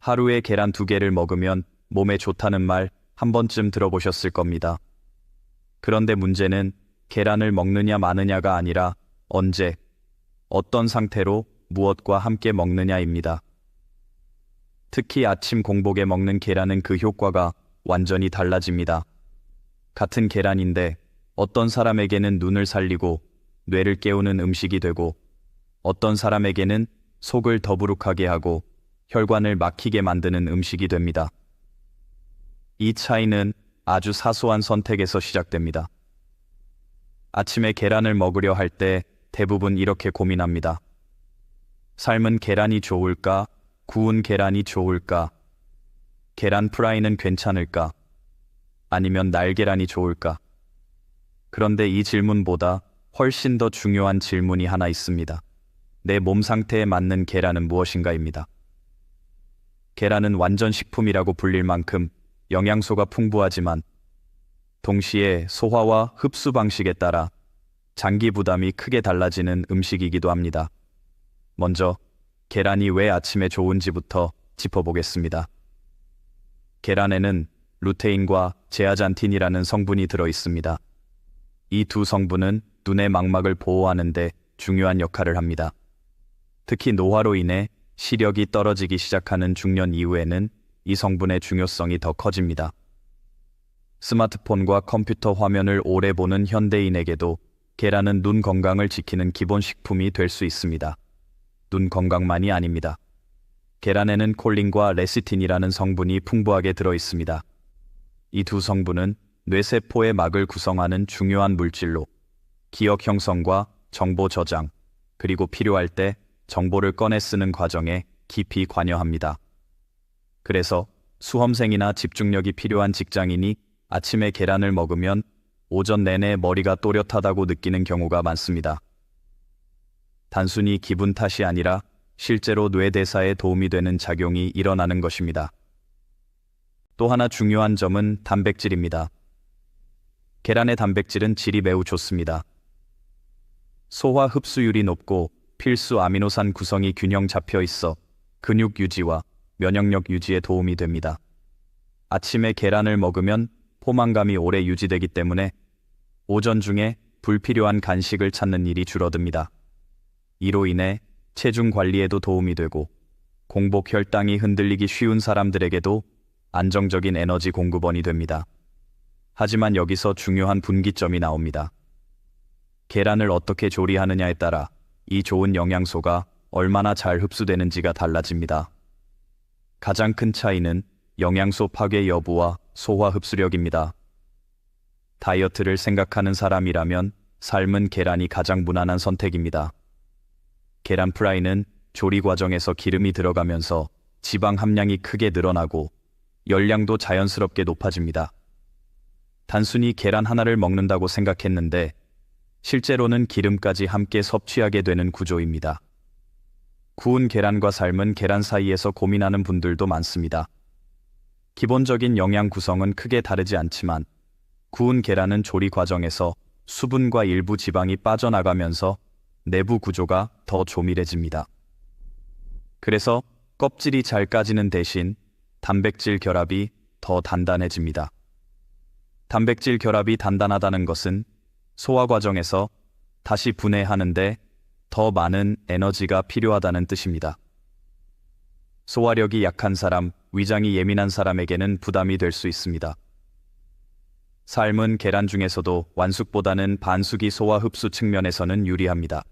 하루에 계란 2개를 먹으면 몸에 좋다는 말 한 번쯤 들어보셨을 겁니다. 그런데 문제는 계란을 먹느냐 마느냐가 아니라 언제, 어떤 상태로 무엇과 함께 먹느냐입니다. 특히 아침 공복에 먹는 계란은 그 효과가 완전히 달라집니다. 같은 계란인데 어떤 사람에게는 눈을 살리고 뇌를 깨우는 음식이 되고 어떤 사람에게는 속을 더부룩하게 하고 혈관을 막히게 만드는 음식이 됩니다. 이 차이는 아주 사소한 선택에서 시작됩니다. 아침에 계란을 먹으려 할 때 대부분 이렇게 고민합니다. 삶은 계란이 좋을까? 구운 계란이 좋을까? 계란 프라이는 괜찮을까? 아니면 날계란이 좋을까? 그런데 이 질문보다 훨씬 더 중요한 질문이 하나 있습니다. 내 몸 상태에 맞는 계란은 무엇인가입니다. 계란은 완전 식품이라고 불릴 만큼 영양소가 풍부하지만 동시에 소화와 흡수 방식에 따라 장기 부담이 크게 달라지는 음식이기도 합니다. 먼저 계란이 왜 아침에 좋은지부터 짚어보겠습니다. 계란에는 루테인과 제아잔틴이라는 성분이 들어 있습니다. 이 두 성분은 눈의 망막을 보호하는 데 중요한 역할을 합니다. 특히 노화로 인해 시력이 떨어지기 시작하는 중년 이후에는 이 성분의 중요성이 더 커집니다. 스마트폰과 컴퓨터 화면을 오래 보는 현대인에게도 계란은 눈 건강을 지키는 기본 식품이 될 수 있습니다. 눈 건강만이 아닙니다. 계란에는 콜린과 레시틴이라는 성분이 풍부하게 들어 있습니다. 이 두 성분은 뇌세포의 막을 구성하는 중요한 물질로 기억 형성과 정보 저장, 그리고 필요할 때 정보를 꺼내 쓰는 과정에 깊이 관여합니다. 그래서 수험생이나 집중력이 필요한 직장인이 아침에 계란을 먹으면 오전 내내 머리가 또렷하다고 느끼는 경우가 많습니다. 단순히 기분 탓이 아니라 실제로 뇌 대사에 도움이 되는 작용이 일어나는 것입니다. 또 하나 중요한 점은 단백질입니다. 계란의 단백질은 질이 매우 좋습니다. 소화 흡수율이 높고 필수 아미노산 구성이 균형 잡혀 있어 근육 유지와 면역력 유지에 도움이 됩니다. 아침에 계란을 먹으면 포만감이 오래 유지되기 때문에 오전 중에 불필요한 간식을 찾는 일이 줄어듭니다. 이로 인해 체중 관리에도 도움이 되고 공복 혈당이 흔들리기 쉬운 사람들에게도 안정적인 에너지 공급원이 됩니다. 하지만 여기서 중요한 분기점이 나옵니다. 계란을 어떻게 조리하느냐에 따라 이 좋은 영양소가 얼마나 잘 흡수되는지가 달라집니다. 가장 큰 차이는 영양소 파괴 여부와 소화 흡수력입니다. 다이어트를 생각하는 사람이라면 삶은 계란이 가장 무난한 선택입니다. 계란 프라이는 조리 과정에서 기름이 들어가면서 지방 함량이 크게 늘어나고 열량도 자연스럽게 높아집니다. 단순히 계란 하나를 먹는다고 생각했는데 실제로는 기름까지 함께 섭취하게 되는 구조입니다. 구운 계란과 삶은 계란 사이에서 고민하는 분들도 많습니다. 기본적인 영양 구성은 크게 다르지 않지만 구운 계란은 조리 과정에서 수분과 일부 지방이 빠져나가면서 내부 구조가 더 조밀해집니다. 그래서 껍질이 잘 까지는 대신 단백질 결합이 더 단단해집니다. 단백질 결합이 단단하다는 것은 소화 과정에서 다시 분해하는데 더 많은 에너지가 필요하다는 뜻입니다. 소화력이 약한 사람, 위장이 예민한 사람에게는 부담이 될 수 있습니다. 삶은 계란 중에서도 완숙보다는 반숙이 소화 흡수 측면에서는 유리합니다.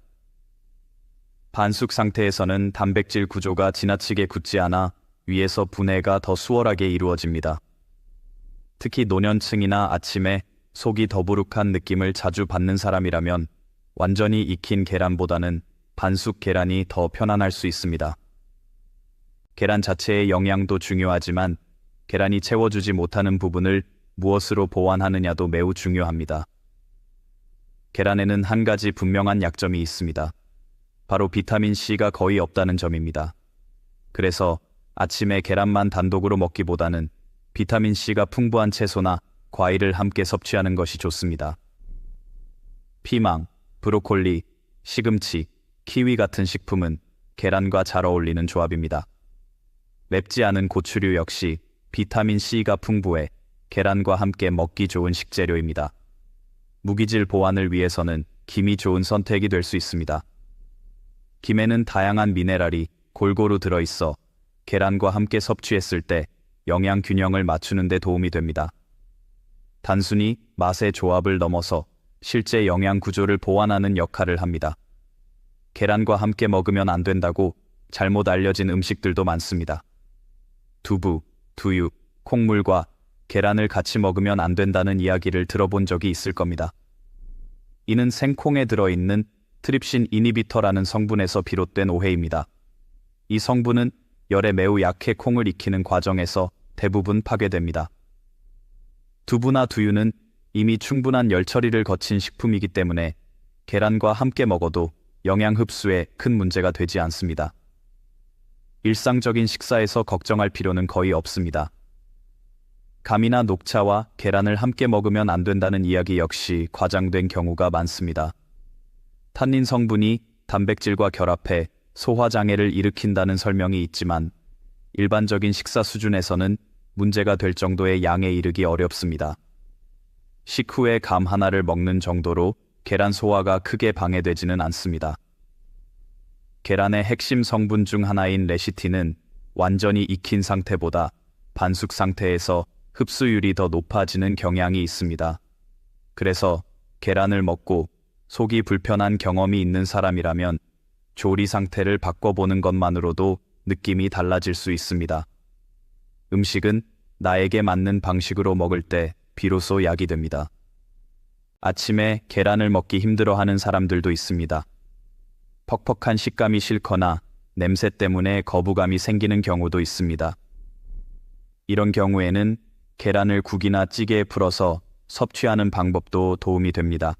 반숙 상태에서는 단백질 구조가 지나치게 굳지 않아 위에서 분해가 더 수월하게 이루어집니다. 특히 노년층이나 아침에 속이 더부룩한 느낌을 자주 받는 사람이라면 완전히 익힌 계란보다는 반숙 계란이 더 편안할 수 있습니다. 계란 자체의 영양도 중요하지만 계란이 채워주지 못하는 부분을 무엇으로 보완하느냐도 매우 중요합니다. 계란에는 한 가지 분명한 약점이 있습니다. 바로 비타민C가 거의 없다는 점입니다. 그래서 아침에 계란만 단독으로 먹기보다는 비타민C가 풍부한 채소나 과일을 함께 섭취하는 것이 좋습니다. 피망, 브로콜리, 시금치, 키위 같은 식품은 계란과 잘 어울리는 조합입니다. 맵지 않은 고추류 역시 비타민 C가 풍부해 계란과 함께 먹기 좋은 식재료입니다. 무기질 보완을 위해서는 김이 좋은 선택이 될 수 있습니다. 김에는 다양한 미네랄이 골고루 들어있어 계란과 함께 섭취했을 때 영양 균형을 맞추는 데 도움이 됩니다. 단순히 맛의 조합을 넘어서 실제 영양 구조를 보완하는 역할을 합니다. 계란과 함께 먹으면 안 된다고 잘못 알려진 음식들도 많습니다. 두부, 두유, 콩물과 계란을 같이 먹으면 안 된다는 이야기를 들어본 적이 있을 겁니다. 이는 생콩에 들어있는 트립신 이니비터라는 성분에서 비롯된 오해입니다. 이 성분은 열에 매우 약해 콩을 익히는 과정에서 대부분 파괴됩니다. 두부나 두유는 이미 충분한 열 처리를 거친 식품이기 때문에 계란과 함께 먹어도 영양 흡수에 큰 문제가 되지 않습니다. 일상적인 식사에서 걱정할 필요는 거의 없습니다. 감이나 녹차와 계란을 함께 먹으면 안 된다는 이야기 역시 과장된 경우가 많습니다. 탄닌 성분이 단백질과 결합해 소화장애를 일으킨다는 설명이 있지만 일반적인 식사 수준에서는 문제가 될 정도의 양에 이르기 어렵습니다. 식후에 감 하나를 먹는 정도로 계란 소화가 크게 방해되지는 않습니다. 계란의 핵심 성분 중 하나인 레시틴은 완전히 익힌 상태보다 반숙 상태에서 흡수율이 더 높아지는 경향이 있습니다. 그래서 계란을 먹고 속이 불편한 경험이 있는 사람이라면 조리 상태를 바꿔보는 것만으로도 느낌이 달라질 수 있습니다. 음식은 나에게 맞는 방식으로 먹을 때 비로소 약이 됩니다. 아침에 계란을 먹기 힘들어하는 사람들도 있습니다. 퍽퍽한 식감이 싫거나 냄새 때문에 거부감이 생기는 경우도 있습니다. 이런 경우에는 계란을 국이나 찌개에 풀어서 섭취하는 방법도 도움이 됩니다.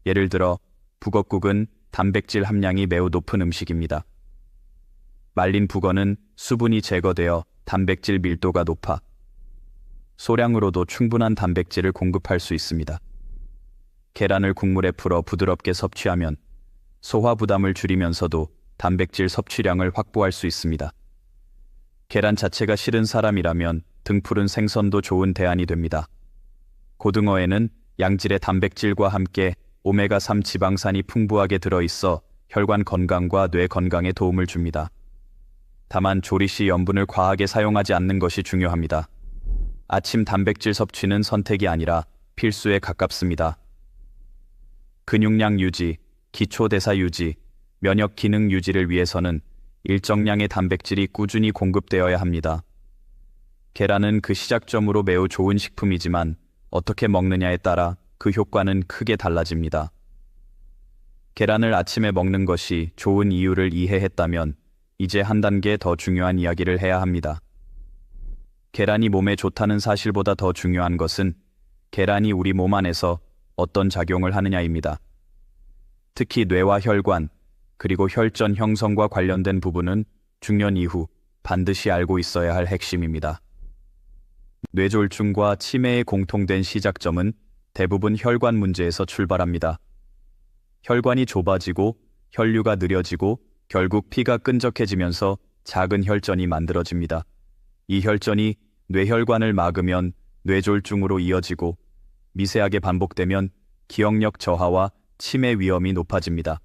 예를 들어 북엇국은 단백질 함량이 매우 높은 음식입니다. 말린 북어는 수분이 제거되어 단백질 밀도가 높아 소량으로도 충분한 단백질을 공급할 수 있습니다. 계란을 국물에 풀어 부드럽게 섭취하면 소화 부담을 줄이면서도 단백질 섭취량을 확보할 수 있습니다. 계란 자체가 싫은 사람이라면 등푸른 생선도 좋은 대안이 됩니다. 고등어에는 양질의 단백질과 함께 오메가3 지방산이 풍부하게 들어있어 혈관 건강과 뇌 건강에 도움을 줍니다. 다만 조리 시 염분을 과하게 사용하지 않는 것이 중요합니다. 아침 단백질 섭취는 선택이 아니라 필수에 가깝습니다. 근육량 유지, 기초대사 유지, 면역 기능 유지를 위해서는 일정량의 단백질이 꾸준히 공급되어야 합니다. 계란은 그 시작점으로 매우 좋은 식품이지만 어떻게 먹느냐에 따라 그 효과는 크게 달라집니다. 계란을 아침에 먹는 것이 좋은 이유를 이해했다면 이제 한 단계 더 중요한 이야기를 해야 합니다. 계란이 몸에 좋다는 사실보다 더 중요한 것은 계란이 우리 몸 안에서 어떤 작용을 하느냐입니다. 특히 뇌와 혈관, 그리고 혈전 형성과 관련된 부분은 중년 이후 반드시 알고 있어야 할 핵심입니다. 뇌졸중과 치매의 공통된 시작점은 대부분 혈관 문제에서 출발합니다. 혈관이 좁아지고 혈류가 느려지고 결국 피가 끈적해지면서 작은 혈전이 만들어집니다. 이 혈전이 뇌혈관을 막으면 뇌졸중으로 이어지고 미세하게 반복되면 기억력 저하와 치매 위험이 높아집니다.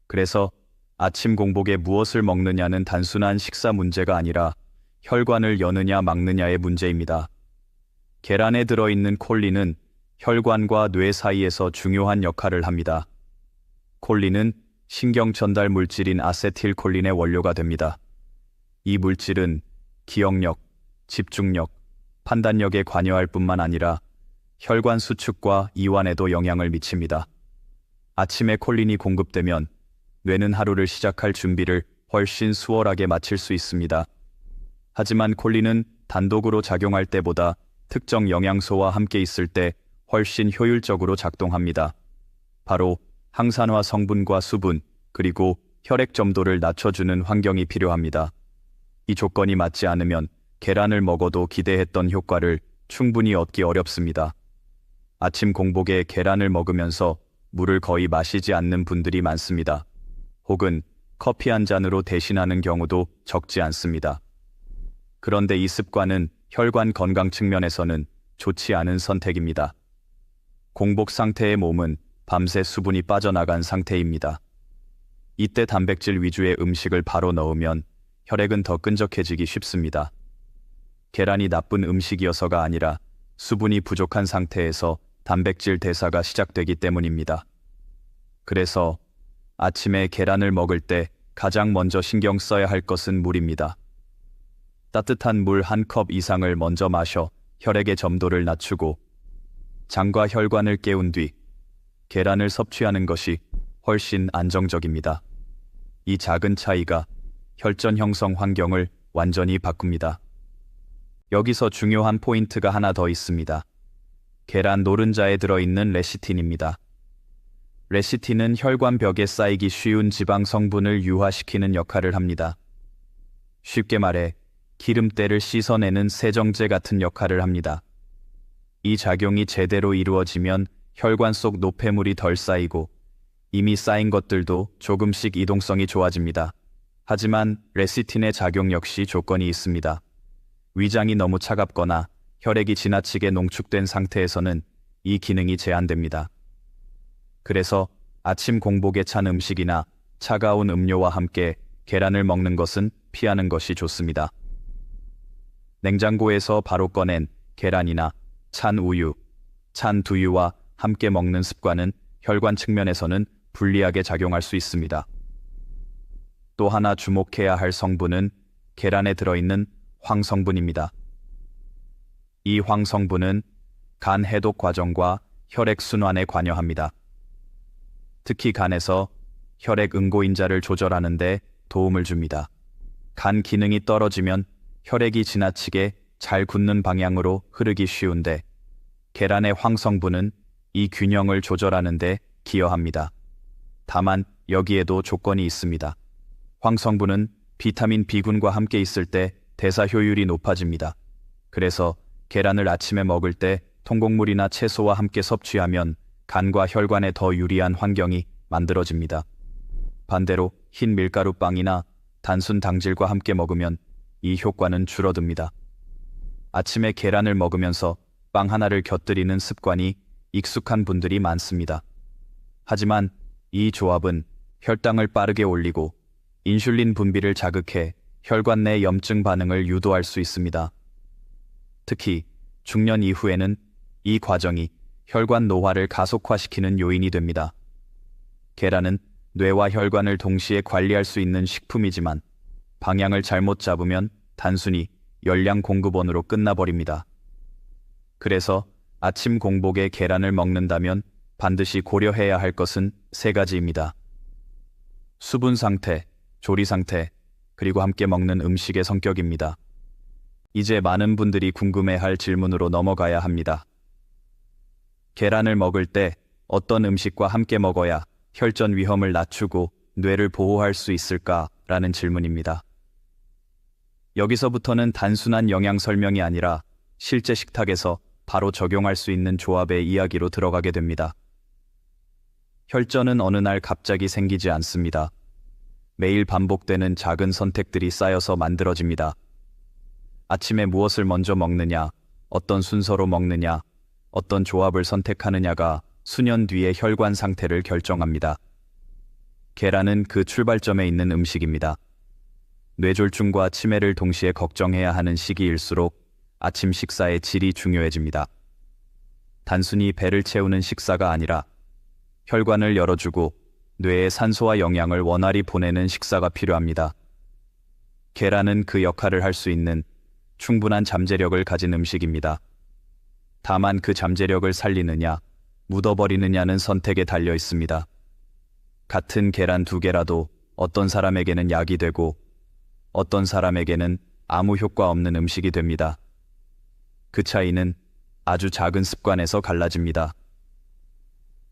그래서 아침 공복에 무엇을 먹느냐는 단순한 식사 문제가 아니라 혈관을 여느냐 막느냐의 문제입니다. 계란에 들어있는 콜린은 혈관과 뇌 사이에서 중요한 역할을 합니다. 콜린은 신경 전달 물질인 아세틸콜린의 원료가 됩니다. 이 물질은 기억력, 집중력, 판단력에 관여할 뿐만 아니라 혈관 수축과 이완에도 영향을 미칩니다. 아침에 콜린이 공급되면 뇌는 하루를 시작할 준비를 훨씬 수월하게 마칠 수 있습니다. 하지만 콜린은 단독으로 작용할 때보다 특정 영양소와 함께 있을 때 훨씬 효율적으로 작동합니다. 바로 항산화 성분과 수분, 그리고 혈액 점도를 낮춰주는 환경이 필요합니다. 이 조건이 맞지 않으면 계란을 먹어도 기대했던 효과를 충분히 얻기 어렵습니다. 아침 공복에 계란을 먹으면서 물을 거의 마시지 않는 분들이 많습니다. 혹은 커피 한 잔으로 대신하는 경우도 적지 않습니다. 그런데 이 습관은 혈관 건강 측면에서는 좋지 않은 선택입니다. 공복 상태의 몸은 밤새 수분이 빠져나간 상태입니다. 이때 단백질 위주의 음식을 바로 넣으면 혈액은 더 끈적해지기 쉽습니다. 계란이 나쁜 음식이어서가 아니라 수분이 부족한 상태에서 단백질 대사가 시작되기 때문입니다. 그래서 아침에 계란을 먹을 때 가장 먼저 신경 써야 할 것은 물입니다. 따뜻한 물 1컵 이상을 먼저 마셔 혈액의 점도를 낮추고 장과 혈관을 깨운 뒤 계란을 섭취하는 것이 훨씬 안정적입니다. 이 작은 차이가 혈전 형성 환경을 완전히 바꿉니다. 여기서 중요한 포인트가 하나 더 있습니다. 계란 노른자에 들어있는 레시틴입니다. 레시틴은 혈관 벽에 쌓이기 쉬운 지방 성분을 유화시키는 역할을 합니다. 쉽게 말해 기름때를 씻어내는 세정제 같은 역할을 합니다. 이 작용이 제대로 이루어지면 혈관 속 노폐물이 덜 쌓이고 이미 쌓인 것들도 조금씩 이동성이 좋아집니다. 하지만 레시틴의 작용 역시 조건이 있습니다. 위장이 너무 차갑거나 혈액이 지나치게 농축된 상태에서는 이 기능이 제한됩니다. 그래서 아침 공복에 찬 음식이나 차가운 음료와 함께 계란을 먹는 것은 피하는 것이 좋습니다. 냉장고에서 바로 꺼낸 계란이나 찬 우유, 찬 두유와 함께 먹는 습관은 혈관 측면에서는 불리하게 작용할 수 있습니다. 또 하나 주목해야 할 성분은 계란에 들어있는 황성분입니다. 이 황성분은 간 해독 과정과 혈액 순환에 관여합니다. 특히 간에서 혈액 응고인자를 조절하는 데 도움을 줍니다. 간 기능이 떨어지면 혈액이 지나치게 잘 굳는 방향으로 흐르기 쉬운데 계란의 황성분은 이 균형을 조절하는 데 기여합니다. 다만 여기에도 조건이 있습니다. 황성분은 비타민 B군과 함께 있을 때 대사 효율이 높아집니다. 그래서 계란을 아침에 먹을 때 통곡물이나 채소와 함께 섭취하면 간과 혈관에 더 유리한 환경이 만들어집니다. 반대로 흰 밀가루빵이나 단순 당질과 함께 먹으면 이 효과는 줄어듭니다. 아침에 계란을 먹으면서 빵 하나를 곁들이는 습관이 익숙한 분들이 많습니다. 하지만 이 조합은 혈당을 빠르게 올리고 인슐린 분비를 자극해 혈관 내 염증 반응을 유도할 수 있습니다. 특히 중년 이후에는 이 과정이 혈관 노화를 가속화시키는 요인이 됩니다. 계란은 뇌와 혈관을 동시에 관리할 수 있는 식품이지만 방향을 잘못 잡으면 단순히 열량 공급원으로 끝나버립니다. 그래서 아침 공복에 계란을 먹는다면 반드시 고려해야 할 것은 3가지입니다. 수분 상태, 조리 상태, 그리고 함께 먹는 음식의 성격입니다. 이제 많은 분들이 궁금해할 질문으로 넘어가야 합니다. 계란을 먹을 때 어떤 음식과 함께 먹어야 혈전 위험을 낮추고 뇌를 보호할 수 있을까라는 질문입니다. 여기서부터는 단순한 영양 설명이 아니라 실제 식탁에서 바로 적용할 수 있는 조합의 이야기로 들어가게 됩니다. 혈전은 어느 날 갑자기 생기지 않습니다. 매일 반복되는 작은 선택들이 쌓여서 만들어집니다. 아침에 무엇을 먼저 먹느냐, 어떤 순서로 먹느냐, 어떤 조합을 선택하느냐가 수년 뒤의 혈관 상태를 결정합니다. 계란은 그 출발점에 있는 음식입니다. 뇌졸중과 치매를 동시에 걱정해야 하는 시기일수록 아침 식사의 질이 중요해집니다. 단순히 배를 채우는 식사가 아니라 혈관을 열어주고 뇌에 산소와 영양을 원활히 보내는 식사가 필요합니다. 계란은 그 역할을 할 수 있는 충분한 잠재력을 가진 음식입니다. 다만 그 잠재력을 살리느냐, 묻어버리느냐는 선택에 달려 있습니다. 같은 계란 2개라도 어떤 사람에게는 약이 되고 어떤 사람에게는 아무 효과 없는 음식이 됩니다. 그 차이는 아주 작은 습관에서 갈라집니다.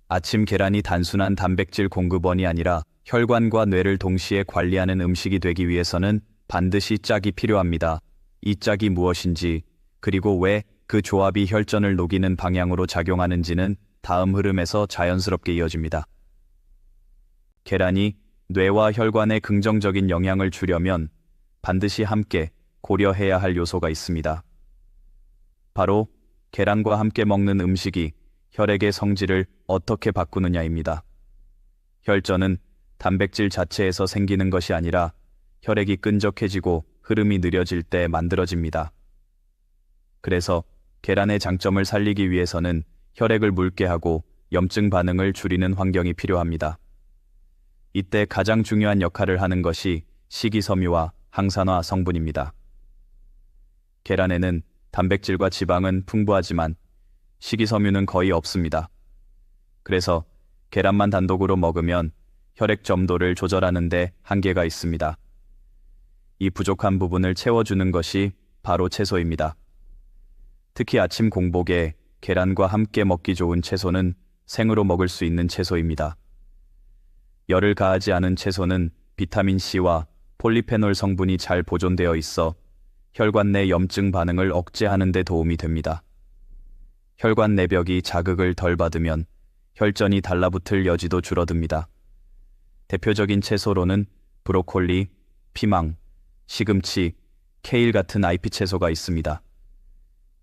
아침 계란이 단순한 단백질 공급원이 아니라 혈관과 뇌를 동시에 관리하는 음식이 되기 위해서는 반드시 짝이 필요합니다. 이 짝이 무엇인지, 그리고 왜 그 조합이 혈전을 녹이는 방향으로 작용하는지는 다음 흐름에서 자연스럽게 이어집니다. 계란이 뇌와 혈관에 긍정적인 영향을 주려면 반드시 함께 고려해야 할 요소가 있습니다. 바로 계란과 함께 먹는 음식이 혈액의 성질을 어떻게 바꾸느냐입니다. 혈전은 단백질 자체에서 생기는 것이 아니라 혈액이 끈적해지고 흐름이 느려질 때 만들어집니다. 그래서 계란의 장점을 살리기 위해서는 혈액을 묽게 하고 염증 반응을 줄이는 환경이 필요합니다. 이때 가장 중요한 역할을 하는 것이 식이섬유와 항산화 성분입니다. 계란에는 단백질과 지방은 풍부하지만 식이섬유는 거의 없습니다. 그래서 계란만 단독으로 먹으면 혈액 점도를 조절하는 데 한계가 있습니다. 이 부족한 부분을 채워주는 것이 바로 채소입니다. 특히 아침 공복에 계란과 함께 먹기 좋은 채소는 생으로 먹을 수 있는 채소입니다. 열을 가하지 않은 채소는 비타민C와 폴리페놀 성분이 잘 보존되어 있어 혈관 내 염증 반응을 억제하는 데 도움이 됩니다. 혈관 내벽이 자극을 덜 받으면 혈전이 달라붙을 여지도 줄어듭니다. 대표적인 채소로는 브로콜리, 피망, 시금치, 케일 같은 IP 채소가 있습니다.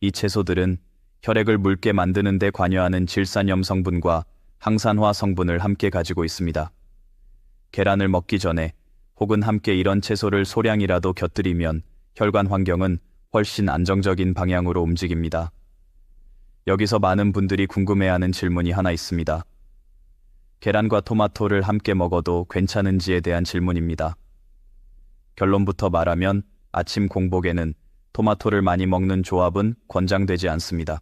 이 채소들은 혈액을 묽게 만드는 데 관여하는 질산염 성분과 항산화 성분을 함께 가지고 있습니다. 계란을 먹기 전에 혹은 함께 이런 채소를 소량이라도 곁들이면 혈관 환경은 훨씬 안정적인 방향으로 움직입니다. 여기서 많은 분들이 궁금해하는 질문이 하나 있습니다. 계란과 토마토를 함께 먹어도 괜찮은지에 대한 질문입니다. 결론부터 말하면 아침 공복에는 토마토를 많이 먹는 조합은 권장되지 않습니다.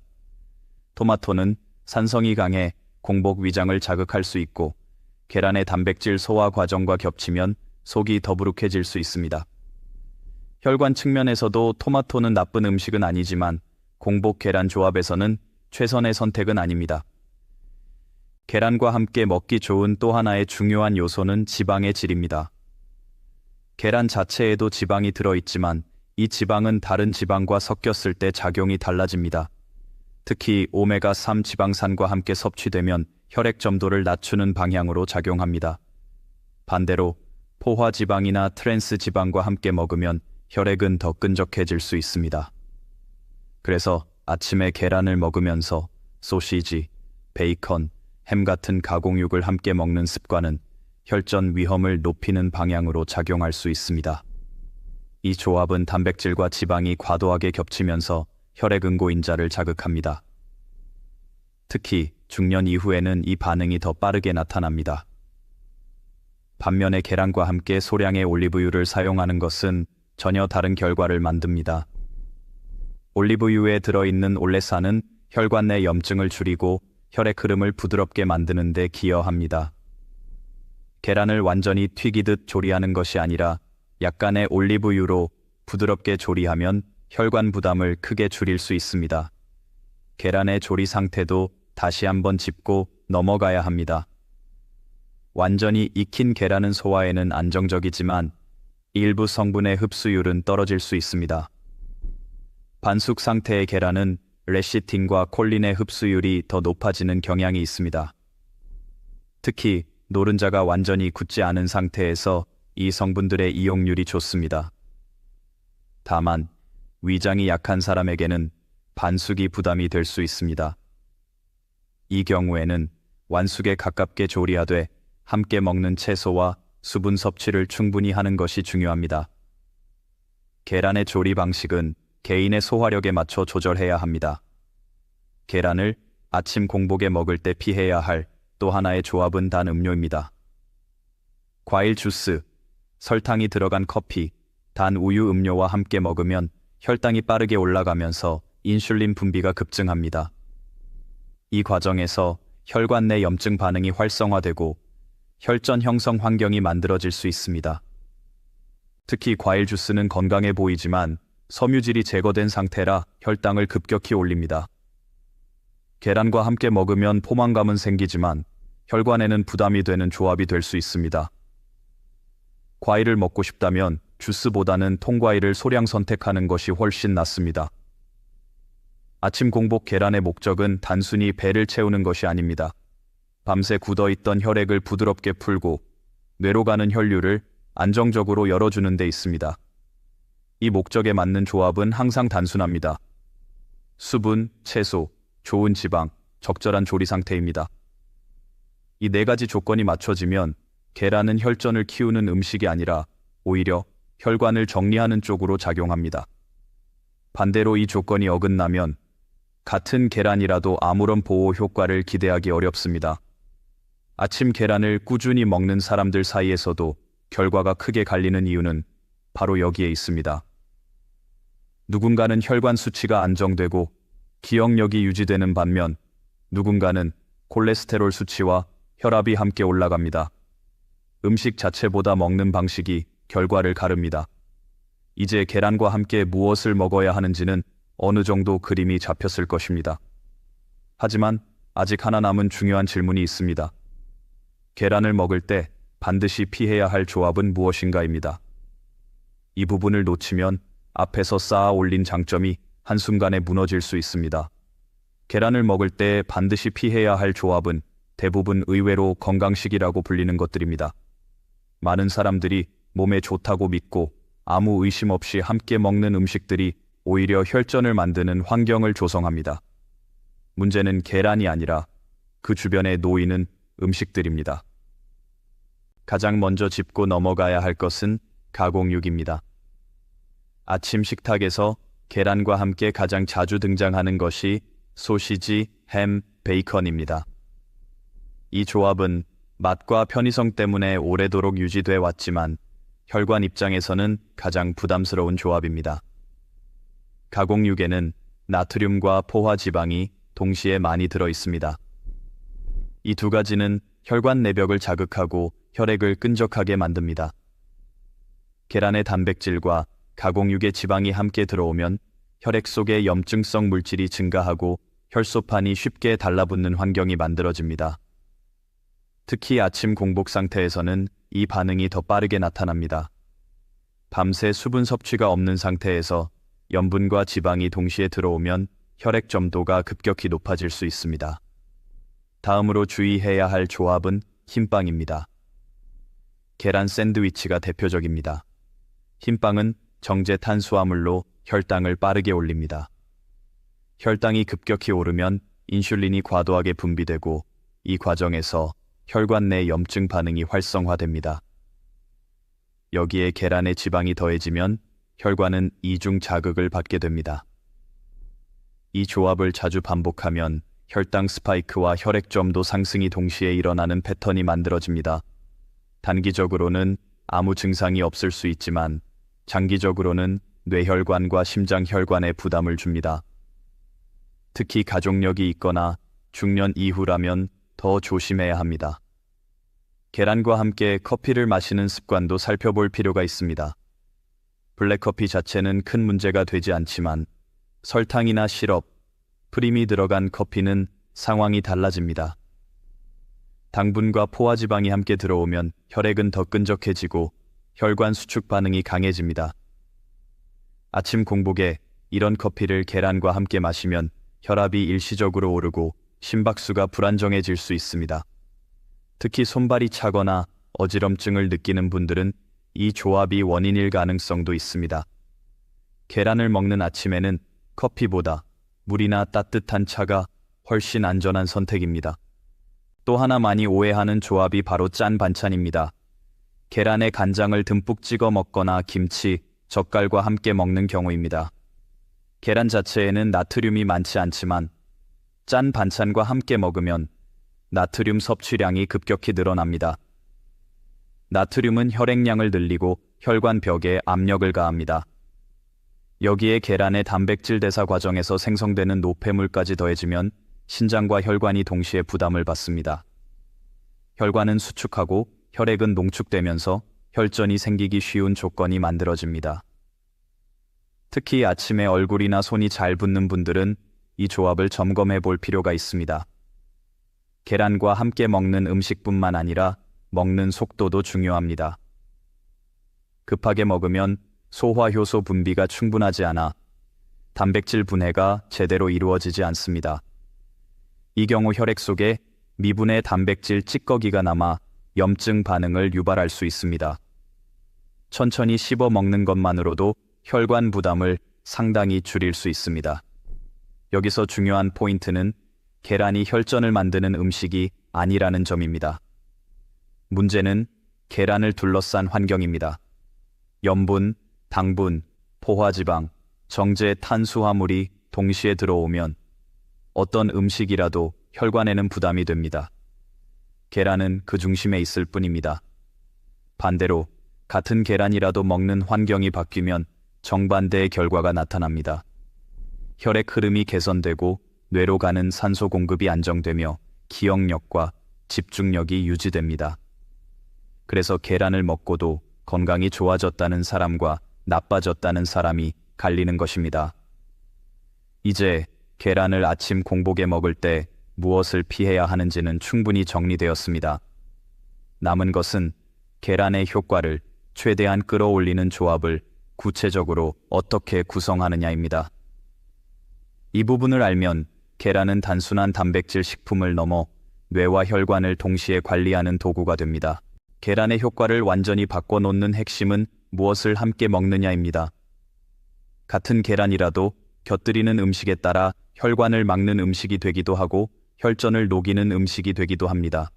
토마토는 산성이 강해 공복 위장을 자극할 수 있고 계란의 단백질 소화 과정과 겹치면 속이 더부룩해질 수 있습니다. 혈관 측면에서도 토마토는 나쁜 음식은 아니지만 공복 계란 조합에서는 최선의 선택은 아닙니다. 계란과 함께 먹기 좋은 또 하나의 중요한 요소는 지방의 질입니다. 계란 자체에도 지방이 들어있지만 이 지방은 다른 지방과 섞였을 때 작용이 달라집니다. 특히 오메가3 지방산과 함께 섭취되면 혈액 점도를 낮추는 방향으로 작용합니다. 반대로 포화 지방이나 트랜스 지방과 함께 먹으면 혈액은 더 끈적해질 수 있습니다. 그래서 아침에 계란을 먹으면서 소시지, 베이컨, 햄 같은 가공육을 함께 먹는 습관은 혈전 위험을 높이는 방향으로 작용할 수 있습니다. 이 조합은 단백질과 지방이 과도하게 겹치면서 혈액 응고인자를 자극합니다. 특히 중년 이후에는 이 반응이 더 빠르게 나타납니다. 반면에 계란과 함께 소량의 올리브유를 사용하는 것은 전혀 다른 결과를 만듭니다. 올리브유에 들어있는 올레산은 혈관 내 염증을 줄이고 혈액 흐름을 부드럽게 만드는 데 기여합니다. 계란을 완전히 튀기듯 조리하는 것이 아니라 약간의 올리브유로 부드럽게 조리하면 혈관 부담을 크게 줄일 수 있습니다. 계란의 조리 상태도 다시 한번 짚고 넘어가야 합니다. 완전히 익힌 계란은 소화에는 안정적이지만 일부 성분의 흡수율은 떨어질 수 있습니다. 반숙 상태의 계란은 레시틴과 콜린의 흡수율이 더 높아지는 경향이 있습니다. 특히 노른자가 완전히 굳지 않은 상태에서 이 성분들의 이용률이 좋습니다. 다만 위장이 약한 사람에게는 반숙이 부담이 될 수 있습니다. 이 경우에는 완숙에 가깝게 조리하되 함께 먹는 채소와 수분 섭취를 충분히 하는 것이 중요합니다. 계란의 조리 방식은 개인의 소화력에 맞춰 조절해야 합니다. 계란을 아침 공복에 먹을 때 피해야 할 또 하나의 조합은 단 음료입니다. 과일 주스, 설탕이 들어간 커피, 단 우유 음료와 함께 먹으면 혈당이 빠르게 올라가면서 인슐린 분비가 급증합니다. 이 과정에서 혈관 내 염증 반응이 활성화되고 혈전 형성 환경이 만들어질 수 있습니다. 특히 과일 주스는 건강해 보이지만 섬유질이 제거된 상태라 혈당을 급격히 올립니다. 계란과 함께 먹으면 포만감은 생기지만 혈관에는 부담이 되는 조합이 될 수 있습니다. 과일을 먹고 싶다면 주스보다는 통과일을 소량 선택하는 것이 훨씬 낫습니다. 아침 공복 계란의 목적은 단순히 배를 채우는 것이 아닙니다. 밤새 굳어있던 혈액을 부드럽게 풀고 뇌로 가는 혈류를 안정적으로 열어주는 데 있습니다. 이 목적에 맞는 조합은 항상 단순합니다. 수분, 채소, 좋은 지방, 적절한 조리 상태입니다. 이 네 가지 조건이 맞춰지면 계란은 혈전을 키우는 음식이 아니라 오히려 혈관을 정리하는 쪽으로 작용합니다. 반대로 이 조건이 어긋나면 같은 계란이라도 아무런 보호 효과를 기대하기 어렵습니다. 아침 계란을 꾸준히 먹는 사람들 사이에서도 결과가 크게 갈리는 이유는 바로 여기에 있습니다. 누군가는 혈관 수치가 안정되고 기억력이 유지되는 반면 누군가는 콜레스테롤 수치와 혈압이 함께 올라갑니다. 음식 자체보다 먹는 방식이 결과를 가릅니다. 이제 계란과 함께 무엇을 먹어야 하는지는 어느 정도 그림이 잡혔을 것입니다. 하지만 아직 하나 남은 중요한 질문이 있습니다. 계란을 먹을 때 반드시 피해야 할 조합은 무엇인가입니다. 이 부분을 놓치면 앞에서 쌓아 올린 장점이 한순간에 무너질 수 있습니다. 계란을 먹을 때 반드시 피해야 할 조합은 대부분 의외로 건강식이라고 불리는 것들입니다. 많은 사람들이 몸에 좋다고 믿고 아무 의심 없이 함께 먹는 음식들이 오히려 혈전을 만드는 환경을 조성합니다. 문제는 계란이 아니라 그 주변에 놓이는 음식들입니다. 가장 먼저 짚고 넘어가야 할 것은 가공육입니다. 아침 식탁에서 계란과 함께 가장 자주 등장하는 것이 소시지, 햄, 베이컨입니다. 이 조합은 맛과 편의성 때문에 오래도록 유지돼 왔지만 혈관 입장에서는 가장 부담스러운 조합입니다. 가공육에는 나트륨과 포화지방이 동시에 많이 들어 있습니다. 이 두 가지는 혈관 내벽을 자극하고 혈액을 끈적하게 만듭니다. 계란의 단백질과 가공육의 지방이 함께 들어오면 혈액 속의 염증성 물질이 증가하고 혈소판이 쉽게 달라붙는 환경이 만들어집니다. 특히 아침 공복 상태에서는 이 반응이 더 빠르게 나타납니다. 밤새 수분 섭취가 없는 상태에서 염분과 지방이 동시에 들어오면 혈액 점도가 급격히 높아질 수 있습니다. 다음으로 주의해야 할 조합은 흰빵입니다. 계란 샌드위치가 대표적입니다. 흰빵은 정제 탄수화물로 혈당을 빠르게 올립니다. 혈당이 급격히 오르면 인슐린이 과도하게 분비되고 이 과정에서 혈관 내 염증 반응이 활성화됩니다. 여기에 계란의 지방이 더해지면 혈관은 이중 자극을 받게 됩니다. 이 조합을 자주 반복하면 혈당 스파이크와 혈액점도 상승이 동시에 일어나는 패턴이 만들어집니다. 단기적으로는 아무 증상이 없을 수 있지만 장기적으로는 뇌혈관과 심장혈관에 부담을 줍니다. 특히 가족력이 있거나 중년 이후라면 더 조심해야 합니다. 계란과 함께 커피를 마시는 습관도 살펴볼 필요가 있습니다. 블랙커피 자체는 큰 문제가 되지 않지만 설탕이나 시럽, 프림이 들어간 커피는 상황이 달라집니다. 당분과 포화지방이 함께 들어오면 혈액은 더 끈적해지고 혈관 수축 반응이 강해집니다. 아침 공복에 이런 커피를 계란과 함께 마시면 혈압이 일시적으로 오르고 심박수가 불안정해질 수 있습니다. 특히 손발이 차거나 어지럼증을 느끼는 분들은 이 조합이 원인일 가능성도 있습니다. 계란을 먹는 아침에는 커피보다 물이나 따뜻한 차가 훨씬 안전한 선택입니다. 또 하나 많이 오해하는 조합이 바로 짠 반찬입니다. 계란에 간장을 듬뿍 찍어 먹거나 김치, 젓갈과 함께 먹는 경우입니다. 계란 자체에는 나트륨이 많지 않지만 짠 반찬과 함께 먹으면 나트륨 섭취량이 급격히 늘어납니다. 나트륨은 혈액량을 늘리고 혈관 벽에 압력을 가합니다. 여기에 계란의 단백질 대사 과정에서 생성되는 노폐물까지 더해지면 신장과 혈관이 동시에 부담을 받습니다. 혈관은 수축하고 혈액은 농축되면서 혈전이 생기기 쉬운 조건이 만들어집니다. 특히 아침에 얼굴이나 손이 잘 붓는 분들은 이 조합을 점검해 볼 필요가 있습니다. 계란과 함께 먹는 음식뿐만 아니라 먹는 속도도 중요합니다. 급하게 먹으면 소화효소 분비가 충분하지 않아 단백질 분해가 제대로 이루어지지 않습니다. 이 경우 혈액 속에 미분의 단백질 찌꺼기가 남아 염증 반응을 유발할 수 있습니다. 천천히 씹어 먹는 것만으로도 혈관 부담을 상당히 줄일 수 있습니다. 여기서 중요한 포인트는 계란이 혈전을 만드는 음식이 아니라는 점입니다. 문제는 계란을 둘러싼 환경입니다. 염분, 당분, 포화지방, 정제 탄수화물이 동시에 들어오면 어떤 음식이라도 혈관에는 부담이 됩니다. 계란은 그 중심에 있을 뿐입니다. 반대로 같은 계란이라도 먹는 환경이 바뀌면 정반대의 결과가 나타납니다. 혈액 흐름이 개선되고 뇌로 가는 산소 공급이 안정되며 기억력과 집중력이 유지됩니다. 그래서 계란을 먹고도 건강이 좋아졌다는 사람과 나빠졌다는 사람이 갈리는 것입니다. 이제 계란을 아침 공복에 먹을 때 무엇을 피해야 하는지는 충분히 정리되었습니다. 남은 것은 계란의 효과를 최대한 끌어올리는 조합을 구체적으로 어떻게 구성하느냐입니다. 이 부분을 알면 계란은 단순한 단백질 식품을 넘어 뇌와 혈관을 동시에 관리하는 도구가 됩니다. 계란의 효과를 완전히 바꿔놓는 핵심은 무엇을 함께 먹느냐입니다. 같은 계란이라도 곁들이는 음식에 따라 혈관을 막는 음식이 되기도 하고 혈전을 녹이는 음식이 되기도 합니다.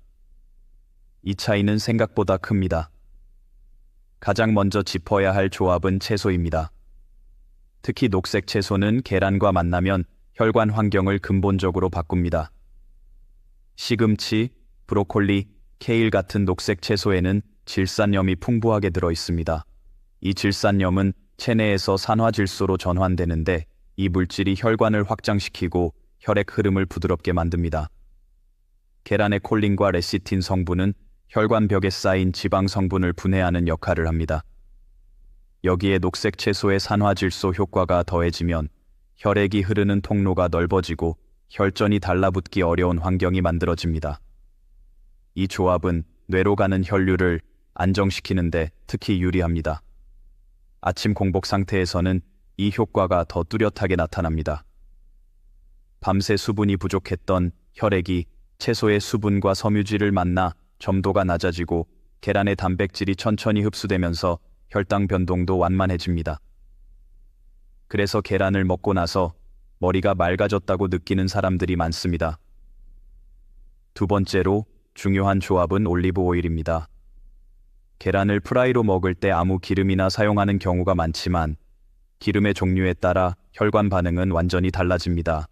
이 차이는 생각보다 큽니다. 가장 먼저 짚어야 할 조합은 채소입니다. 특히 녹색 채소는 계란과 만나면 혈관 환경을 근본적으로 바꿉니다. 시금치, 브로콜리, 케일 같은 녹색 채소에는 질산염이 풍부하게 들어 있습니다. 이 질산염은 체내에서 산화질소로 전환되는데 이 물질이 혈관을 확장시키고 혈액 흐름을 부드럽게 만듭니다. 계란의 콜린과 레시틴 성분은 혈관벽에 쌓인 지방 성분을 분해하는 역할을 합니다. 여기에 녹색 채소의 산화질소 효과가 더해지면 혈액이 흐르는 통로가 넓어지고 혈전이 달라붙기 어려운 환경이 만들어집니다. 이 조합은 뇌로 가는 혈류를 안정시키는데 특히 유리합니다. 아침 공복 상태에서는 이 효과가 더 뚜렷하게 나타납니다. 밤새 수분이 부족했던 혈액이 채소의 수분과 섬유질을 만나 점도가 낮아지고 계란의 단백질이 천천히 흡수되면서 혈당 변동도 완만해집니다. 그래서 계란을 먹고 나서 머리가 맑아졌다고 느끼는 사람들이 많습니다. 두 번째로 중요한 조합은 올리브 오일입니다. 계란을 프라이로 먹을 때 아무 기름이나 사용하는 경우가 많지만 기름의 종류에 따라 혈관 반응은 완전히 달라집니다.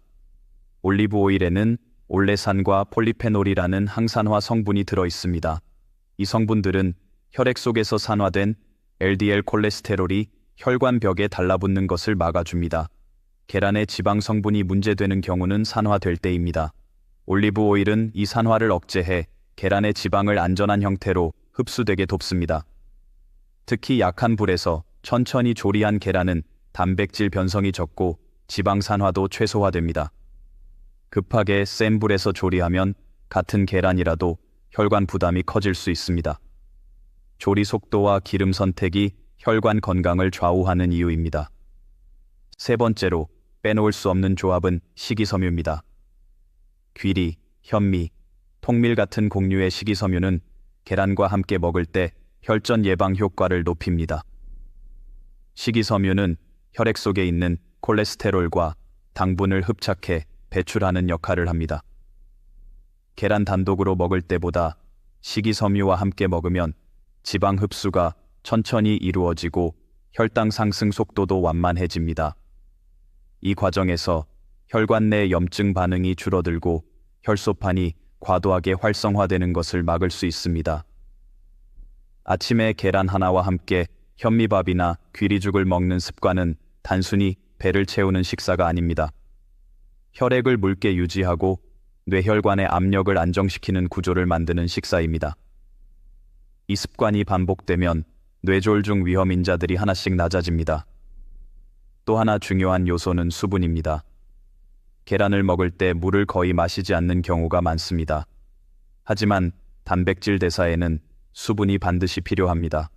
올리브 오일에는 올레산과 폴리페놀이라는 항산화 성분이 들어 있습니다. 이 성분들은 혈액 속에서 산화된 LDL 콜레스테롤이 혈관 벽에 달라붙는 것을 막아줍니다. 계란의 지방 성분이 문제되는 경우는 산화될 때입니다. 올리브 오일은 이 산화를 억제해 계란의 지방을 안전한 형태로 흡수되게 돕습니다. 특히 약한 불에서 천천히 조리한 계란은 단백질 변성이 적고 지방 산화도 최소화됩니다. 급하게 센 불에서 조리하면 같은 계란이라도 혈관 부담이 커질 수 있습니다. 조리 속도와 기름 선택이 혈관 건강을 좌우하는 이유입니다. 세 번째로 빼놓을 수 없는 조합은 식이섬유입니다. 귀리, 현미, 통밀 같은 곡류의 식이섬유는 계란과 함께 먹을 때 혈전 예방 효과를 높입니다. 식이섬유는 혈액 속에 있는 콜레스테롤과 당분을 흡착해 배출하는 역할을 합니다. 계란 단독으로 먹을 때보다 식이섬유와 함께 먹으면 지방 흡수가 천천히 이루어지고 혈당 상승 속도도 완만해집니다. 이 과정에서 혈관 내 염증 반응이 줄어들고 혈소판이 과도하게 활성화되는 것을 막을 수 있습니다. 아침에 계란 하나와 함께 현미밥이나 귀리죽을 먹는 습관은 단순히 배를 채우는 식사가 아닙니다. 혈액을 묽게 유지하고 뇌혈관의 압력을 안정시키는 구조를 만드는 식사입니다. 이 습관이 반복되면 뇌졸중 위험 인자들이 하나씩 낮아집니다. 또 하나 중요한 요소는 수분입니다. 계란을 먹을 때 물을 거의 마시지 않는 경우가 많습니다. 하지만 단백질 대사에는 수분이 반드시 필요합니다.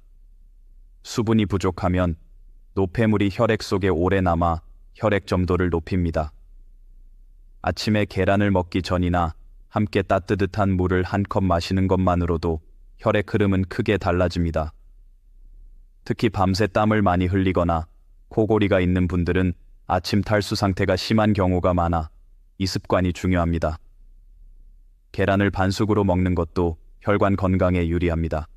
수분이 부족하면 노폐물이 혈액 속에 오래 남아 혈액 점도를 높입니다. 아침에 계란을 먹기 전이나 함께 따뜻한 물을 한 컵 마시는 것만으로도 혈액 흐름은 크게 달라집니다. 특히 밤새 땀을 많이 흘리거나 코골이가 있는 분들은 아침 탈수 상태가 심한 경우가 많아 이 습관이 중요합니다. 계란을 반숙으로 먹는 것도 혈관 건강에 유리합니다.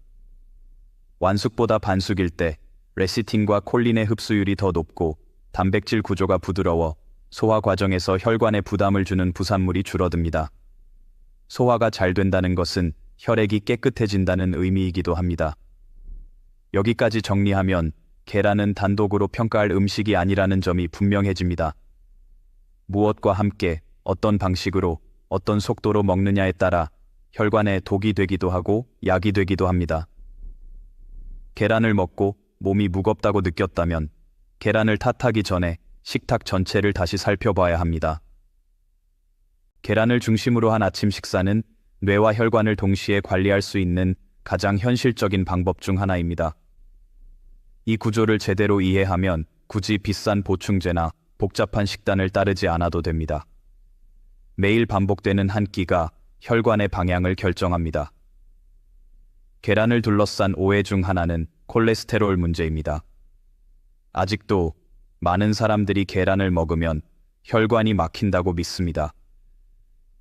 완숙보다 반숙일 때 레시틴과 콜린의 흡수율이 더 높고 단백질 구조가 부드러워 소화 과정에서 혈관에 부담을 주는 부산물이 줄어듭니다. 소화가 잘 된다는 것은 혈액이 깨끗해진다는 의미이기도 합니다. 여기까지 정리하면 계란은 단독으로 평가할 음식이 아니라는 점이 분명해집니다. 무엇과 함께 어떤 방식으로 어떤 속도로 먹느냐에 따라 혈관에 독이 되기도 하고 약이 되기도 합니다. 계란을 먹고 몸이 무겁다고 느꼈다면 계란을 탓하기 전에 식탁 전체를 다시 살펴봐야 합니다. 계란을 중심으로 한 아침 식사는 뇌와 혈관을 동시에 관리할 수 있는 가장 현실적인 방법 중 하나입니다. 이 구조를 제대로 이해하면 굳이 비싼 보충제나 복잡한 식단을 따르지 않아도 됩니다. 매일 반복되는 한 끼가 혈관의 방향을 결정합니다. 계란을 둘러싼 오해 중 하나는 콜레스테롤 문제입니다. 아직도 많은 사람들이 계란을 먹으면 혈관이 막힌다고 믿습니다.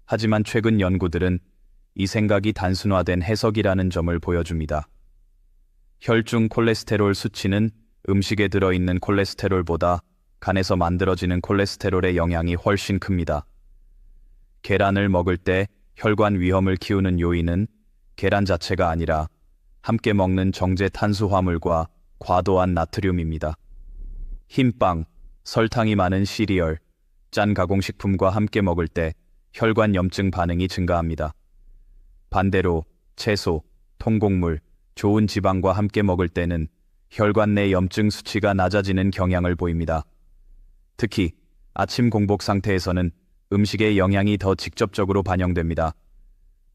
하지만 최근 연구들은 이 생각이 단순화된 해석이라는 점을 보여줍니다. 혈중 콜레스테롤 수치는 음식에 들어있는 콜레스테롤보다 간에서 만들어지는 콜레스테롤의 영향이 훨씬 큽니다. 계란을 먹을 때 혈관 위험을 키우는 요인은 계란 자체가 아니라 함께 먹는 정제 탄수화물과 과도한 나트륨입니다. 흰빵, 설탕이 많은 시리얼, 짠 가공식품과 함께 먹을 때 혈관 염증 반응이 증가합니다. 반대로 채소, 통곡물, 좋은 지방과 함께 먹을 때는 혈관 내 염증 수치가 낮아지는 경향을 보입니다. 특히 아침 공복 상태에서는 음식의 영양이 더 직접적으로 반영됩니다.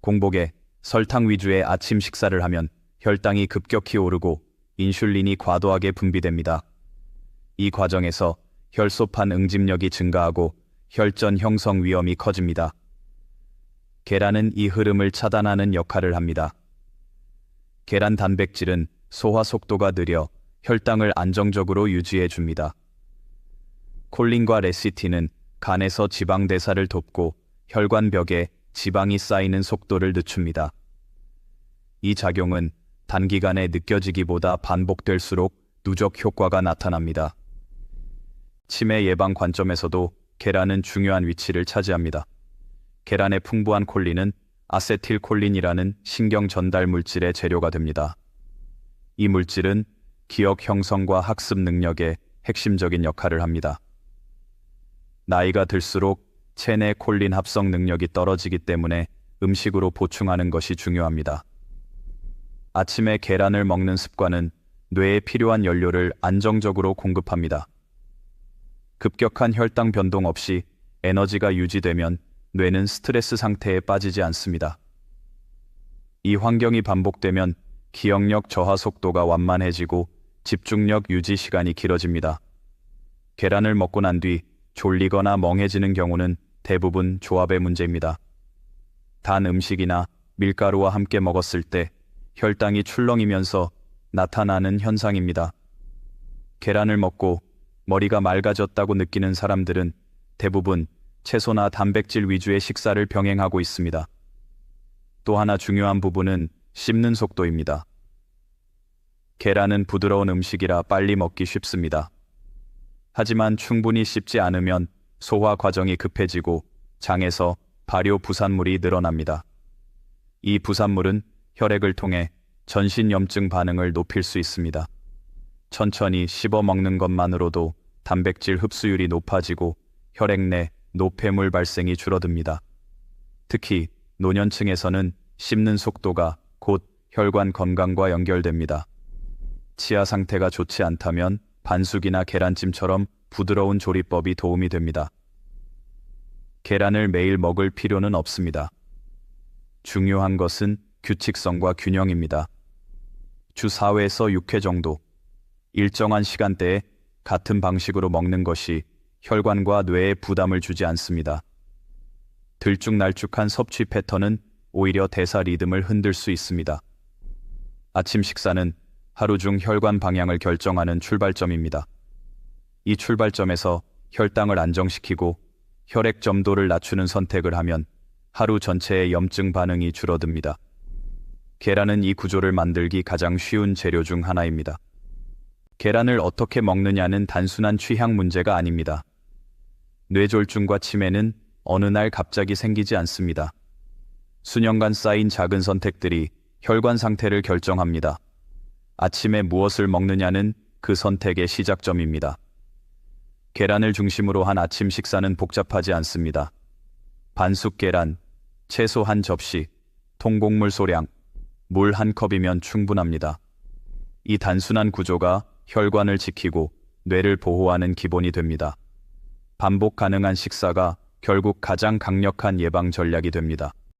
공복에 설탕 위주의 아침 식사를 하면 혈당이 급격히 오르고 인슐린이 과도하게 분비됩니다. 이 과정에서 혈소판 응집력이 증가하고 혈전 형성 위험이 커집니다. 계란은 이 흐름을 차단하는 역할을 합니다. 계란 단백질은 소화 속도가 느려 혈당을 안정적으로 유지해 줍니다. 콜린과 레시틴은 간에서 지방 대사를 돕고 혈관벽에 지방이 쌓이는 속도를 늦춥니다. 이 작용은 단기간에 느껴지기보다 반복될수록 누적 효과가 나타납니다. 치매 예방 관점에서도 계란은 중요한 위치를 차지합니다. 계란의 풍부한 콜린은 아세틸콜린이라는 신경 전달 물질의 재료가 됩니다. 이 물질은 기억 형성과 학습 능력에 핵심적인 역할을 합니다. 나이가 들수록 체내 콜린 합성 능력이 떨어지기 때문에 음식으로 보충하는 것이 중요합니다. 아침에 계란을 먹는 습관은 뇌에 필요한 연료를 안정적으로 공급합니다. 급격한 혈당 변동 없이 에너지가 유지되면 뇌는 스트레스 상태에 빠지지 않습니다. 이 환경이 반복되면 기억력 저하 속도가 완만해지고 집중력 유지 시간이 길어집니다. 계란을 먹고 난 뒤 졸리거나 멍해지는 경우는 대부분 조합의 문제입니다. 단 음식이나 밀가루와 함께 먹었을 때 혈당이 출렁이면서 나타나는 현상입니다. 계란을 먹고 머리가 맑아졌다고 느끼는 사람들은 대부분 채소나 단백질 위주의 식사를 병행하고 있습니다. 또 하나 중요한 부분은 씹는 속도입니다. 계란은 부드러운 음식이라 빨리 먹기 쉽습니다. 하지만 충분히 씹지 않으면 소화 과정이 급해지고 장에서 발효 부산물이 늘어납니다. 이 부산물은 혈액을 통해 전신염증 반응을 높일 수 있습니다. 천천히 씹어 먹는 것만으로도 단백질 흡수율이 높아지고 혈액 내 노폐물 발생이 줄어듭니다. 특히 노년층에서는 씹는 속도가 곧 혈관 건강과 연결됩니다. 치아 상태가 좋지 않다면 반숙이나 계란찜처럼 부드러운 조리법이 도움이 됩니다. 계란을 매일 먹을 필요는 없습니다. 중요한 것은 규칙성과 균형입니다. 주 4회에서 6회 정도, 일정한 시간대에 같은 방식으로 먹는 것이 혈관과 뇌에 부담을 주지 않습니다. 들쭉날쭉한 섭취 패턴은 오히려 대사 리듬을 흔들 수 있습니다. 아침 식사는 하루 중 혈관 방향을 결정하는 출발점입니다. 이 출발점에서 혈당을 안정시키고 혈액 점도를 낮추는 선택을 하면 하루 전체의 염증 반응이 줄어듭니다. 계란은 이 구조를 만들기 가장 쉬운 재료 중 하나입니다. 계란을 어떻게 먹느냐는 단순한 취향 문제가 아닙니다. 뇌졸중과 치매는 어느 날 갑자기 생기지 않습니다. 수년간 쌓인 작은 선택들이 혈관 상태를 결정합니다. 아침에 무엇을 먹느냐는 그 선택의 시작점입니다. 계란을 중심으로 한 아침 식사는 복잡하지 않습니다. 반숙 계란, 채소 한 접시, 통곡물 소량, 물 한 컵이면 충분합니다. 이 단순한 구조가 혈관을 지키고 뇌를 보호하는 기본이 됩니다. 반복 가능한 식사가 결국 가장 강력한 예방 전략이 됩니다.